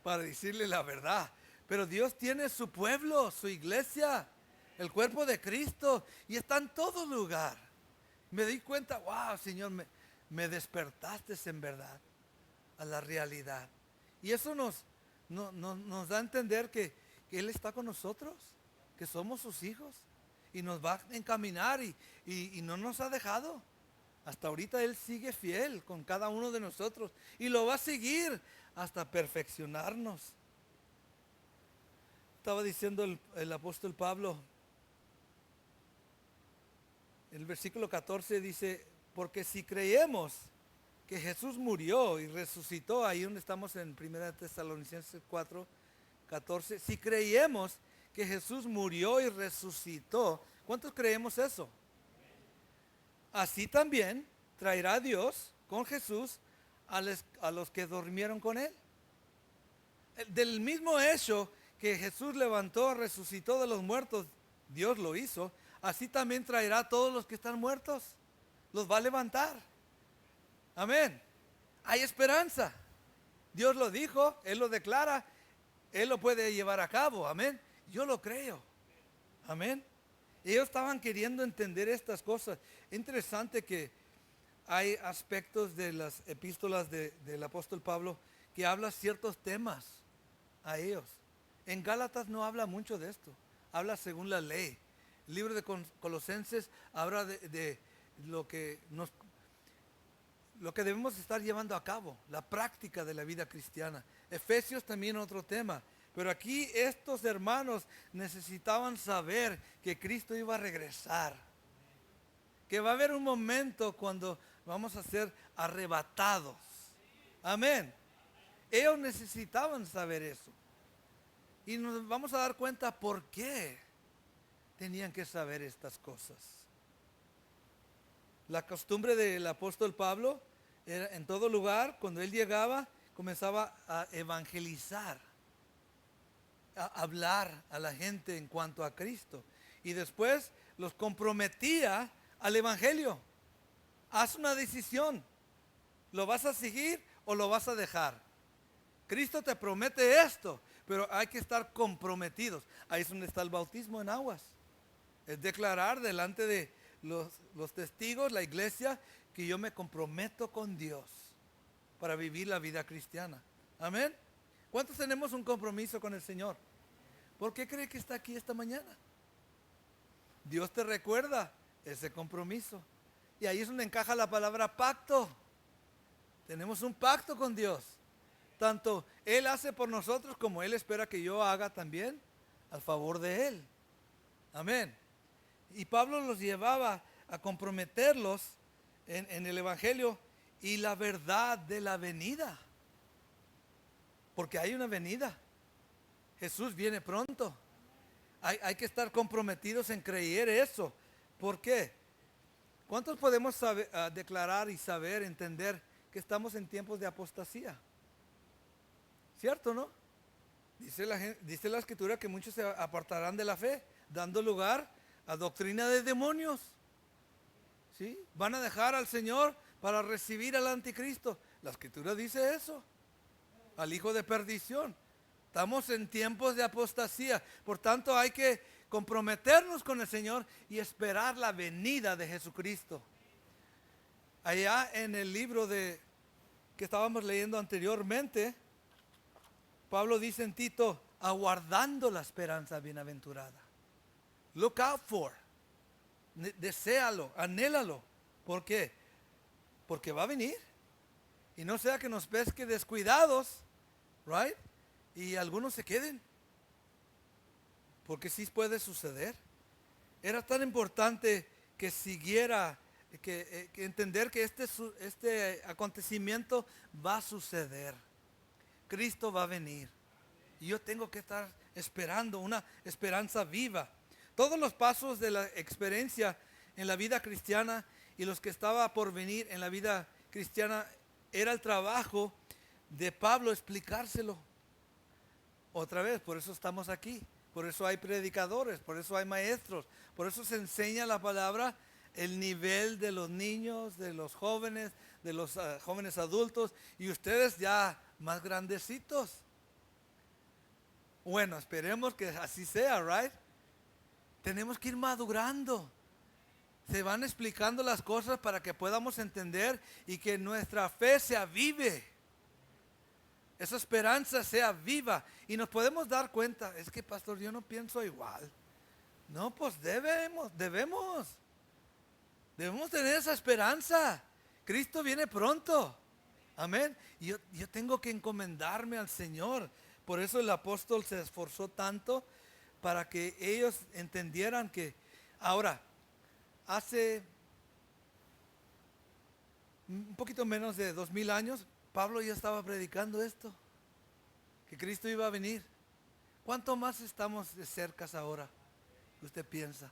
Speaker 1: para decirle la verdad. Pero Dios tiene su pueblo, su iglesia, el cuerpo de Cristo, y está en todo lugar. Me di cuenta, wow, Señor, me despertaste en verdad a la realidad. Y eso nos da a entender que Él está con nosotros, que somos sus hijos, y nos va a encaminar y no nos ha dejado. Hasta ahorita Él sigue fiel con cada uno de nosotros y lo va a seguir hasta perfeccionarnos. Estaba diciendo el apóstol Pablo, el versículo 14 dice, porque si creemos que Jesús murió y resucitó, ahí donde estamos en 1 Tesalonicenses 4, 14, si creemos que Jesús murió y resucitó, ¿cuántos creemos eso? Así también traerá Dios con Jesús a los que durmieron con Él. Del mismo hecho que Jesús levantó, resucitó de los muertos, Dios lo hizo, así también traerá a todos los que están muertos. Los va a levantar. Amén. Hay esperanza. Dios lo dijo, Él lo declara, Él lo puede llevar a cabo. Amén. Yo lo creo. Amén. Ellos estaban queriendo entender estas cosas. Interesante que hay aspectos de las epístolas del apóstol Pablo que habla ciertos temas a ellos. En Gálatas no habla mucho de esto. Habla según la ley. El libro de Colosenses habla de lo que debemos estar llevando a cabo, la práctica de la vida cristiana. Efesios también otro tema. Pero aquí estos hermanos necesitaban saber que Cristo iba a regresar. Que va a haber un momento cuando vamos a ser arrebatados. Amén. Ellos necesitaban saber eso. Y nos vamos a dar cuenta por qué tenían que saber estas cosas. La costumbre del apóstol Pablo era en todo lugar, cuando él llegaba, comenzaba a evangelizar, a hablar a la gente en cuanto a Cristo. Y después los comprometía al evangelio. Haz una decisión. ¿Lo vas a seguir o lo vas a dejar? Cristo te promete esto, pero hay que estar comprometidos. Ahí es donde está el bautismo en aguas. Es declarar delante de los testigos, la iglesia, que yo me comprometo con Dios para vivir la vida cristiana. Amén. ¿Cuántos tenemos un compromiso con el Señor? ¿Por qué cree que está aquí esta mañana? Dios te recuerda ese compromiso. Y ahí es donde encaja la palabra pacto. Tenemos un pacto con Dios. Tanto Él hace por nosotros como Él espera que yo haga también al favor de Él. Amén. Y Pablo los llevaba a comprometerlos en el Evangelio y la verdad de la venida. Porque hay una venida. Jesús viene pronto. Hay que estar comprometidos en creer eso. ¿Por qué? ¿Cuántos podemos declarar y saber, entender que estamos en tiempos de apostasía? ¿Cierto, no? Dice la Escritura que muchos se apartarán de la fe, dando lugar a doctrina de demonios. ¿Sí? Van a dejar al Señor para recibir al anticristo. La Escritura dice eso. Al hijo de perdición. Estamos en tiempos de apostasía. Por tanto, hay que comprometernos con el Señor y esperar la venida de Jesucristo. Allá en el libro que estábamos leyendo anteriormente, Pablo dice en Tito, aguardando la esperanza bienaventurada. Look out for. Deséalo, anhélalo. ¿Por qué? Porque va a venir. Y no sea que nos pesque descuidados, right? Y algunos se queden. Porque sí puede suceder. Era tan importante que siguiera, que entender que este acontecimiento va a suceder. Cristo va a venir. Y yo tengo que estar esperando una esperanza viva. Todos los pasos de la experiencia en la vida cristiana y los que estaba por venir en la vida cristiana era el trabajo de Pablo explicárselo. Otra vez, por eso estamos aquí. Por eso hay predicadores, por eso hay maestros, por eso se enseña la palabra, el nivel de los niños, de los jóvenes jóvenes adultos y ustedes ya más grandecitos. Bueno, esperemos que así sea, right? Tenemos que ir madurando. Se van explicando las cosas para que podamos entender y que nuestra fe se avive. Esa esperanza sea viva. Y nos podemos dar cuenta, es que pastor, yo no pienso igual. No, pues debemos tener esa esperanza. Cristo viene pronto. Amén. Y yo tengo que encomendarme al Señor. Por eso el apóstol se esforzó tanto para que ellos entendieran que ahora, hace un poquito menos de 2000 años, Pablo ya estaba predicando esto, que Cristo iba a venir. ¿Cuánto más estamos de cerca ahora? ¿Usted piensa?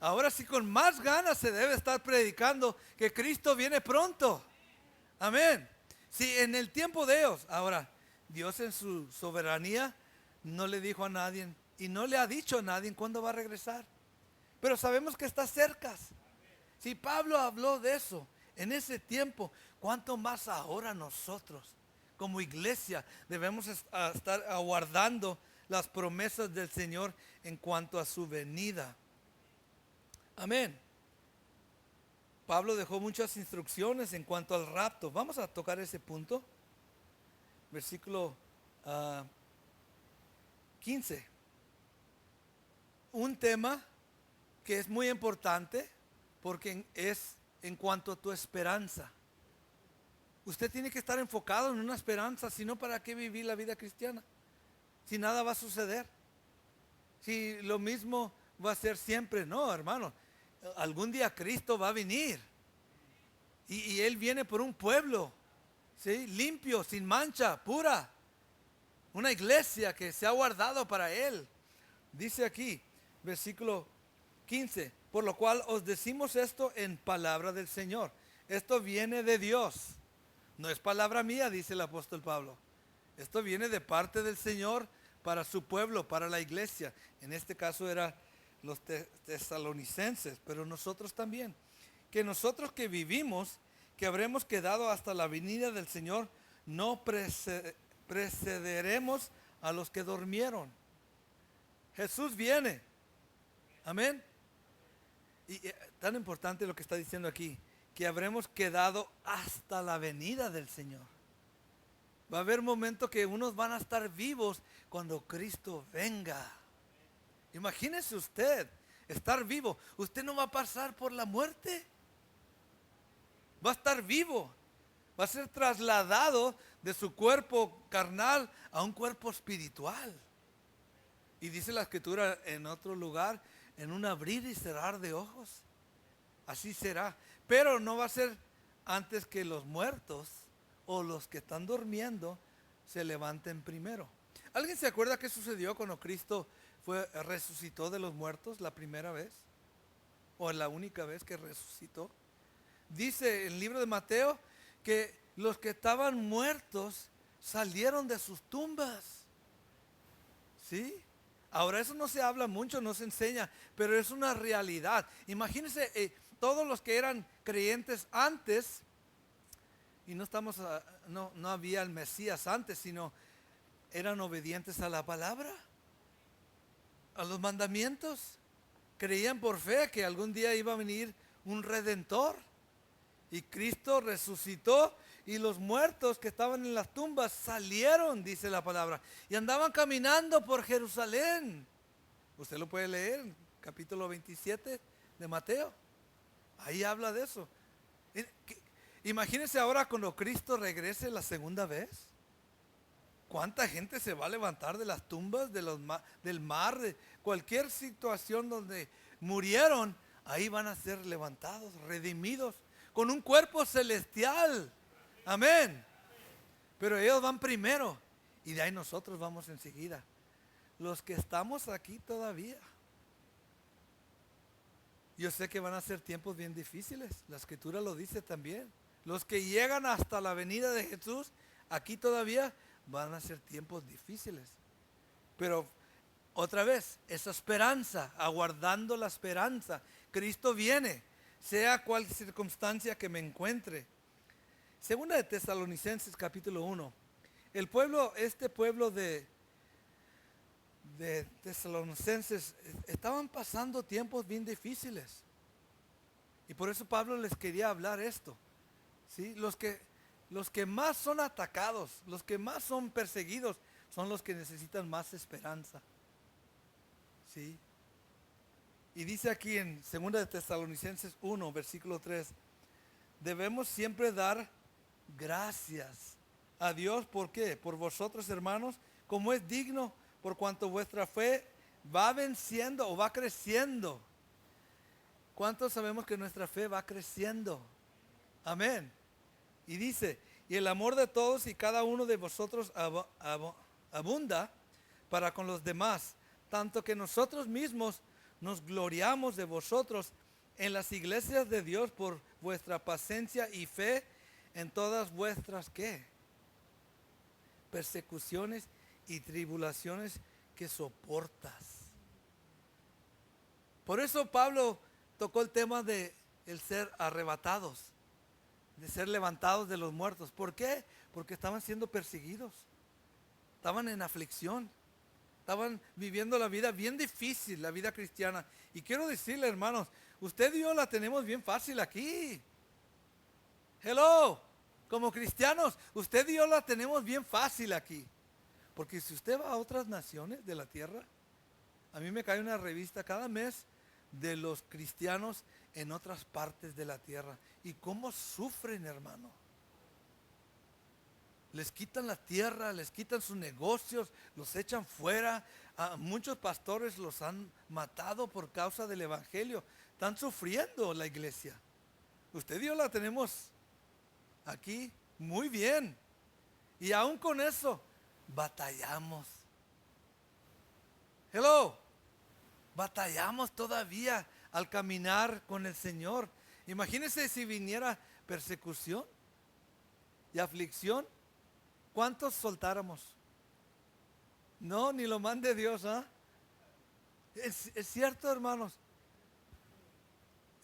Speaker 1: Ahora sí con más ganas se debe estar predicando que Cristo viene pronto. Amén. Sí, en el tiempo de ellos. Ahora, Dios en su soberanía no le dijo a nadie y no le ha dicho a nadie cuándo va a regresar. Pero sabemos que está cerca. Si Pablo habló de eso en ese tiempo, ¿cuánto más ahora nosotros como iglesia debemos estar aguardando las promesas del Señor en cuanto a su venida? Amén. Pablo dejó muchas instrucciones en cuanto al rapto. Vamos a tocar ese punto. Versículo 15. Un tema que es muy importante porque es en cuanto a tu esperanza. Usted tiene que estar enfocado en una esperanza, si no, ¿para qué vivir la vida cristiana? Si nada va a suceder. Si lo mismo va a ser siempre, no, hermano. Algún día Cristo va a venir. Y Él viene por un pueblo, ¿sí? Limpio, sin mancha, pura. Una iglesia que se ha guardado para Él. Dice aquí, versículo 15, por lo cual os decimos esto en palabra del Señor. Esto viene de Dios. No es palabra mía, dice el apóstol Pablo. Esto viene de parte del Señor para su pueblo, para la iglesia. En este caso era los tesalonicenses, pero nosotros también. Que nosotros que vivimos, que habremos quedado hasta la venida del Señor, no precederemos a los que durmieron. Jesús viene. Amén. Y tan importante lo que está diciendo aquí, que habremos quedado hasta la venida del Señor. Va a haber momentos que unos van a estar vivos cuando Cristo venga. Imagínese usted estar vivo. Usted no va a pasar por la muerte. Va a estar vivo. Va a ser trasladado de su cuerpo carnal a un cuerpo espiritual. Y dice la escritura en otro lugar, en un abrir y cerrar de ojos. Así será. Pero no va a ser antes que los muertos o los que están durmiendo se levanten primero. ¿Alguien se acuerda qué sucedió cuando Cristo resucitó de los muertos la primera vez? ¿O la única vez que resucitó? Dice en el libro de Mateo que los que estaban muertos salieron de sus tumbas. ¿Sí? Ahora eso no se habla mucho, no se enseña, pero es una realidad. Imagínense todos los que eran creyentes antes, y no había el Mesías antes, sino eran obedientes a la palabra, a los mandamientos. Creían por fe que algún día iba a venir un redentor. Y Cristo resucitó y los muertos que estaban en las tumbas salieron, dice la palabra, y andaban caminando por Jerusalén. Usted lo puede leer en capítulo 27 de Mateo. Ahí habla de eso. Imagínense ahora cuando Cristo regrese la segunda vez. ¿Cuánta gente se va a levantar de las tumbas, del mar, de cualquier situación donde murieron? Ahí van a ser levantados, redimidos, con un cuerpo celestial. Amén. Pero ellos van primero y de ahí nosotros vamos enseguida. Los que estamos aquí todavía. Yo sé que van a ser tiempos bien difíciles. La escritura lo dice también. Los que llegan hasta la venida de Jesús, aquí todavía van a ser tiempos difíciles. Pero otra vez, esa esperanza, aguardando la esperanza. Cristo viene, sea cual circunstancia que me encuentre. Segunda de Tesalonicenses capítulo 1. Este pueblo de Tesalonicenses estaban pasando tiempos bien difíciles. Y por eso Pablo les quería hablar esto. ¿Sí? Los que más son atacados, los que más son perseguidos, son los que necesitan más esperanza. ¿Sí? Y dice aquí en 2 de Tesalonicenses 1, versículo 3, debemos siempre dar gracias a Dios. ¿Por qué? Por vosotros, hermanos, como es digno, por cuanto vuestra fe va venciendo o va creciendo. ¿Cuántos sabemos que nuestra fe va creciendo? Amén. Y dice, y el amor de todos y cada uno de vosotros abunda para con los demás, tanto que nosotros mismos nos gloriamos de vosotros en las iglesias de Dios por vuestra paciencia y fe en todas vuestras, ¿qué? Persecuciones y tribulaciones que soportas. Por eso Pablo tocó el tema de el ser arrebatados, de ser levantados de los muertos. ¿Por qué? Porque estaban siendo perseguidos, estaban en aflicción, estaban viviendo la vida bien difícil, la vida cristiana. Y quiero decirle, hermanos, usted y yo la tenemos bien fácil aquí. Hello, como cristianos, usted y yo la tenemos bien fácil aquí. Porque si usted va a otras naciones de la tierra, a mí me cae una revista cada mes de los cristianos en otras partes de la tierra. Y cómo sufren, hermano. Les quitan la tierra, les quitan sus negocios, los echan fuera. A muchos pastores los han matado por causa del evangelio. Están sufriendo la iglesia. Usted y yo la tenemos aquí muy bien. Y aún con eso, batallamos. Hello. Batallamos todavía al caminar con el Señor. Imagínense si viniera persecución y aflicción, ¿cuántos soltáramos? No, ni lo mande Dios, ¿ah? Es cierto, hermanos.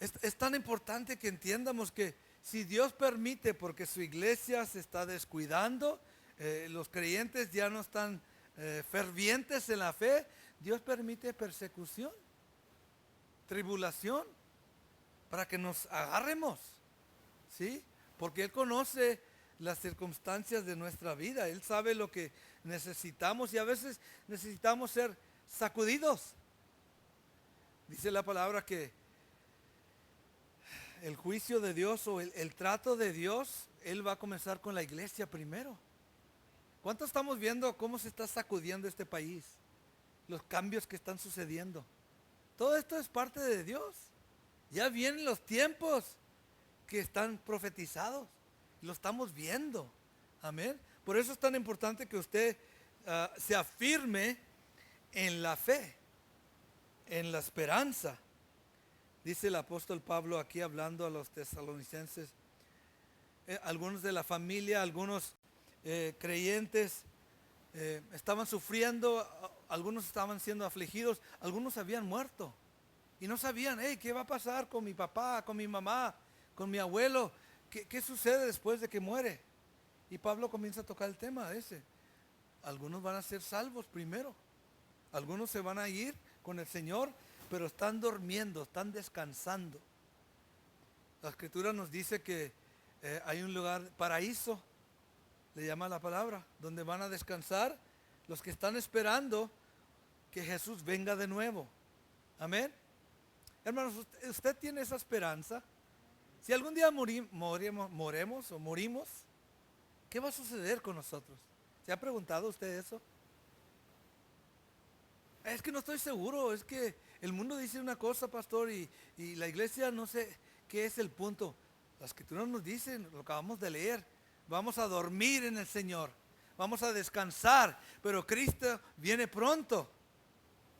Speaker 1: Es tan importante que entiendamos que si Dios permite, porque su iglesia se está descuidando, los creyentes ya no están fervientes en la fe, Dios permite persecución, tribulación, para que nos agarremos, ¿sí? Porque Él conoce las circunstancias de nuestra vida. Él sabe lo que necesitamos y a veces necesitamos ser sacudidos. Dice la palabra que el juicio de Dios o el trato de Dios, Él va a comenzar con la iglesia primero. ¿Cuánto estamos viendo cómo se está sacudiendo este país? Los cambios que están sucediendo. Todo esto es parte de Dios. Ya vienen los tiempos que están profetizados. Lo estamos viendo. Amén. Por eso es tan importante que usted se afirme en la fe, en la esperanza. Dice el apóstol Pablo aquí hablando a los tesalonicenses, algunos de la familia, algunos creyentes estaban sufriendo, algunos estaban siendo afligidos, algunos habían muerto y no sabían, hey, ¿qué va a pasar con mi papá, con mi mamá, con mi abuelo? ¿Qué sucede después de que muere? Y Pablo comienza a tocar el tema ese. Algunos van a ser salvos primero, algunos se van a ir con el Señor, pero están durmiendo, están descansando. La Escritura nos dice que hay un lugar, paraíso, le llama la palabra, donde van a descansar los que están esperando que Jesús venga de nuevo. Amén. Hermanos, usted tiene esa esperanza. Si algún día moremos o morimos, ¿qué va a suceder con nosotros? ¿Se ha preguntado usted eso? Es que no estoy seguro, es que el mundo dice una cosa, pastor, y la iglesia no sé qué es el punto. La Escritura nos dice, lo acabamos de leer, vamos a dormir en el Señor, vamos a descansar, pero Cristo viene pronto.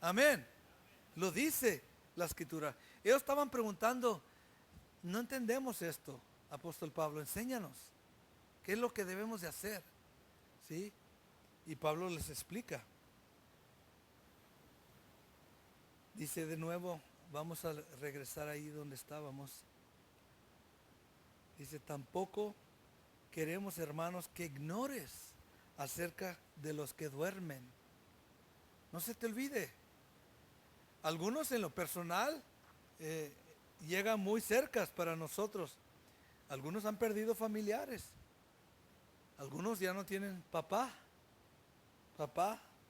Speaker 1: Amén. Lo dice la Escritura. Ellos estaban preguntando, no entendemos esto, apóstol Pablo, enséñanos, ¿qué es lo que debemos de hacer? ¿Sí? Y Pablo les explica. Dice de nuevo, vamos a regresar ahí donde estábamos. Dice, tampoco queremos, hermanos, que ignores acerca de los que duermen. No se te olvide. Algunos en lo personal llegan muy cerca para nosotros. Algunos han perdido familiares. Algunos ya no tienen papá,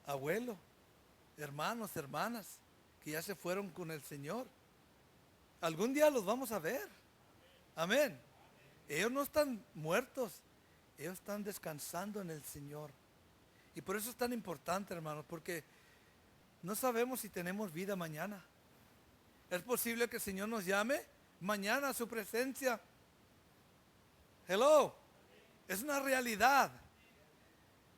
Speaker 1: abuelo, hermanos, hermanas, que ya se fueron con el Señor. Algún día los vamos a ver. Amén. Ellos no están muertos, ellos están descansando en el Señor. Y por eso es tan importante, hermanos, porque no sabemos si tenemos vida mañana. Es posible que el Señor nos llame mañana a su presencia. Hello. Es una realidad.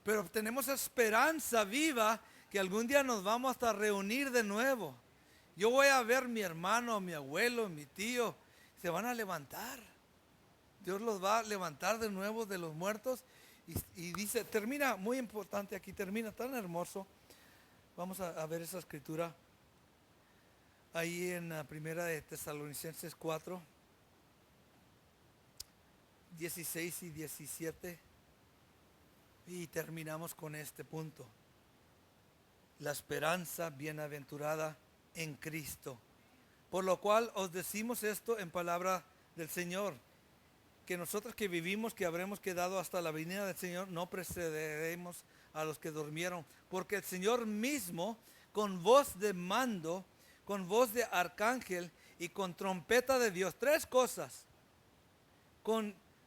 Speaker 1: Pero tenemos esperanza viva que algún día nos vamos hasta reunir de nuevo. Yo voy a ver a mi hermano, mi abuelo, mi tío, se van a levantar. Dios los va a levantar de nuevo de los muertos. Y dice, termina, muy importante aquí, termina tan hermoso. Vamos a ver esa escritura. Ahí en la primera de Tesalonicenses 4, 16 y 17. Y terminamos con este punto. La esperanza bienaventurada en Cristo. Por lo cual os decimos esto en palabra del Señor, que nosotros que vivimos, que habremos quedado hasta la venida del Señor, no precederemos a los que durmieron, porque el Señor mismo, con voz de mando, con voz de arcángel y con trompeta de Dios, tres cosas,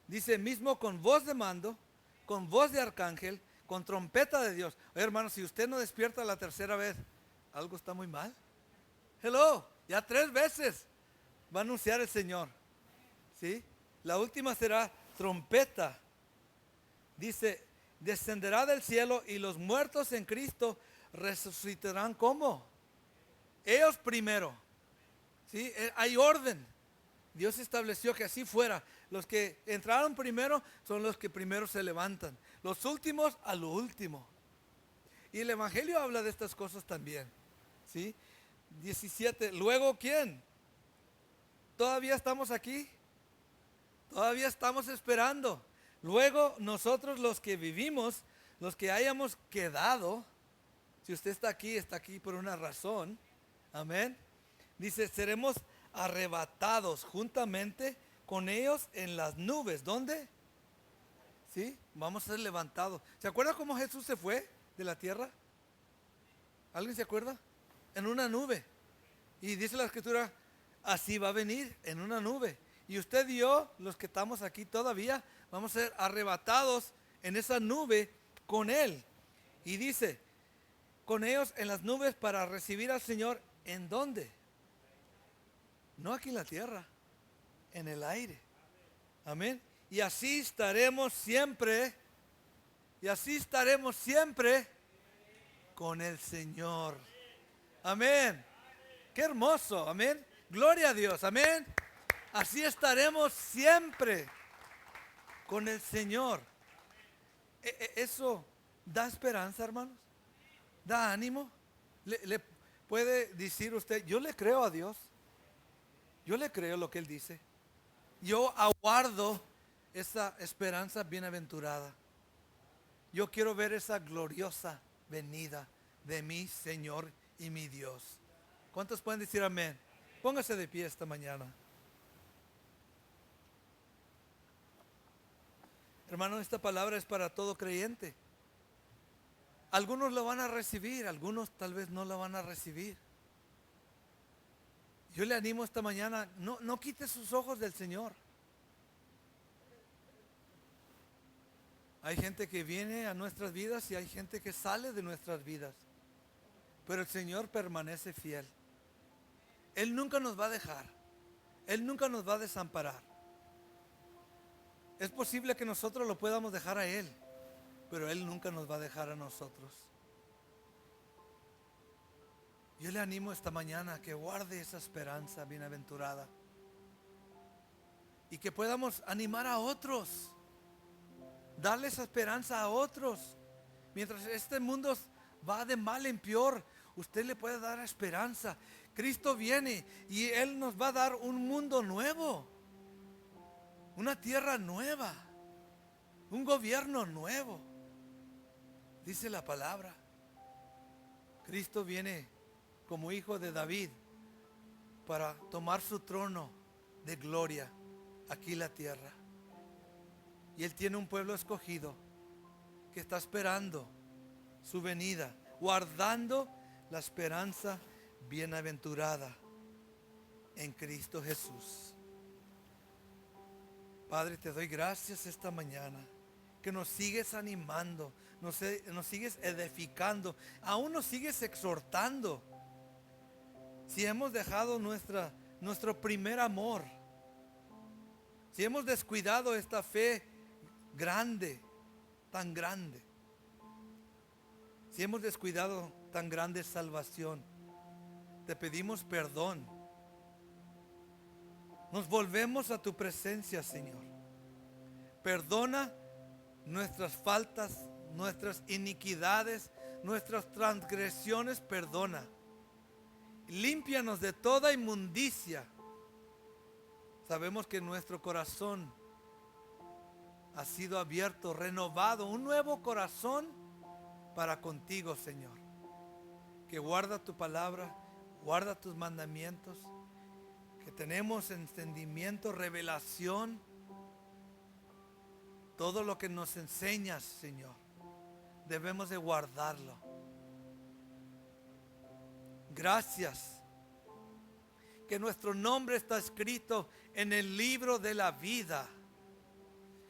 Speaker 1: dice mismo con voz de mando, con voz de arcángel, con trompeta de Dios. Oye, hermano, si usted no despierta la tercera vez, algo está muy mal. Hello, ya 3 veces va a anunciar el Señor. ¿Sí? La última será trompeta. Dice, descenderá del cielo y los muertos en Cristo resucitarán. ¿Cómo? Ellos primero. ¿Sí? Hay orden. Dios estableció que así fuera. Los que entraron primero son los que primero se levantan. Los últimos a lo último. Y el Evangelio habla de estas cosas también. ¿Sí? 17. Luego, ¿quién? ¿Todavía estamos aquí? Todavía estamos esperando. Luego, nosotros los que vivimos, los que hayamos quedado, si usted está aquí por una razón. Amén. Dice, seremos arrebatados juntamente con ellos en las nubes. ¿Dónde? ¿Sí? Vamos a ser levantados. ¿Se acuerda cómo Jesús se fue de la tierra? ¿Alguien se acuerda? En una nube. Y dice la Escritura, así va a venir en una nube. Y usted y yo, los que estamos aquí todavía, vamos a ser arrebatados en esa nube con Él. Y dice, con ellos en las nubes para recibir al Señor. ¿En dónde? No aquí en la tierra, en el aire. Amén. Y así estaremos siempre. Y así estaremos siempre con el Señor. Amén. Qué hermoso. Amén. Gloria a Dios. Amén. Así estaremos siempre con el Señor. Eso da esperanza, hermanos. Da ánimo. Le puede decir usted, yo le creo a Dios. Yo le creo lo que Él dice. Yo aguardo esa esperanza bienaventurada. Yo quiero ver esa gloriosa venida de mi Señor y mi Dios. ¿Cuántos pueden decir amén? Póngase de pie esta mañana. Hermano, esta palabra es para todo creyente. Algunos lo van a recibir, algunos tal vez no lo van a recibir. Yo le animo esta mañana, no quite sus ojos del Señor. Hay gente que viene a nuestras vidas y hay gente que sale de nuestras vidas. Pero el Señor permanece fiel. Él nunca nos va a dejar. Él nunca nos va a desamparar. Es posible que nosotros lo podamos dejar a Él, pero Él nunca nos va a dejar a nosotros. Yo le animo esta mañana a que guarde esa esperanza bienaventurada y que podamos animar a otros, darle esa esperanza a otros. Mientras este mundo va de mal en peor, usted le puede dar esperanza. Cristo viene y Él nos va a dar un mundo nuevo, una tierra nueva, un gobierno nuevo. Dice la palabra, Cristo viene como hijo de David para tomar su trono de gloria aquí en la tierra. Y Él tiene un pueblo escogido que está esperando su venida, guardando la esperanza bienaventurada en Cristo Jesús. Padre, te doy gracias esta mañana, que nos sigues animando, nos sigues edificando, aún nos sigues exhortando. Si hemos dejado nuestro primer amor, si hemos descuidado esta fe grande, tan grande, si hemos descuidado tan grande salvación, te pedimos perdón. Nos volvemos a tu presencia, Señor. Perdona nuestras faltas, nuestras iniquidades, nuestras transgresiones, perdona. Límpianos de toda inmundicia. Sabemos que nuestro corazón ha sido abierto, renovado, un nuevo corazón para contigo, Señor. Que guarda tu palabra, guarda tus mandamientos, que tenemos entendimiento, revelación, todo lo que nos enseñas, Señor, debemos de guardarlo. Gracias que nuestro nombre está escrito en el libro de la vida,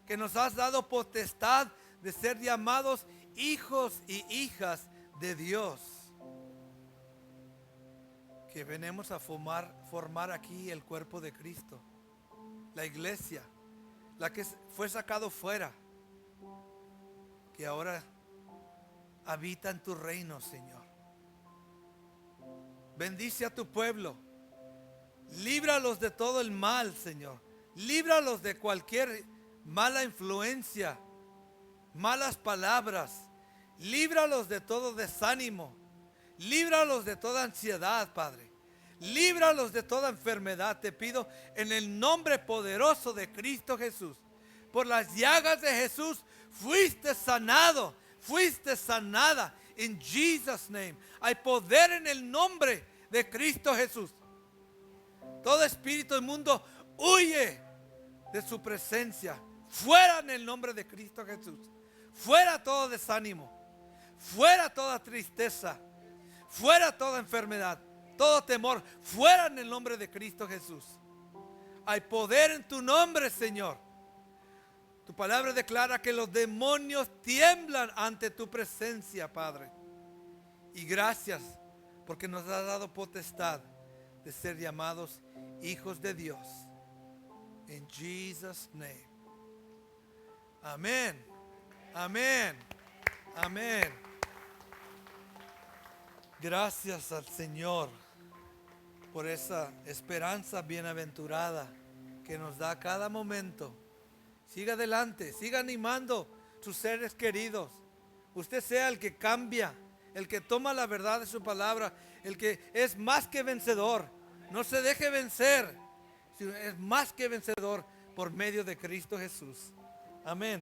Speaker 1: que nos has dado potestad de ser llamados hijos y hijas de Dios, que venimos a formar aquí el cuerpo de Cristo, la iglesia, la que fue sacado fuera, que ahora habita en tu reino, Señor. Bendice a tu pueblo. Líbralos de todo el mal, Señor. Líbralos de cualquier mala influencia, malas palabras. Líbralos de todo desánimo. Líbralos de toda ansiedad, Padre. Líbralos de toda enfermedad. Te pido en el nombre poderoso de Cristo Jesús. Por las llagas de Jesús fuiste sanado, fuiste sanada. In Jesus' name. Hay poder en el nombre de Cristo Jesús. Todo espíritu inmundo huye de su presencia. Fuera en el nombre de Cristo Jesús. Fuera todo desánimo. Fuera toda tristeza. Fuera toda enfermedad. Todo temor. Fuera en el nombre de Cristo Jesús. Hay poder en tu nombre, Señor. Tu palabra declara que los demonios tiemblan ante tu presencia, Padre. Y gracias porque nos has dado potestad de ser llamados hijos de Dios. En Jesus' name. Amén. Amén. Amén. Gracias al Señor por esa esperanza bienaventurada que nos da cada momento. Siga adelante, siga animando sus seres queridos. Usted sea el que cambia, el que toma la verdad de su palabra, el que es más que vencedor. No se deje vencer, sino es más que vencedor por medio de Cristo Jesús. Amén.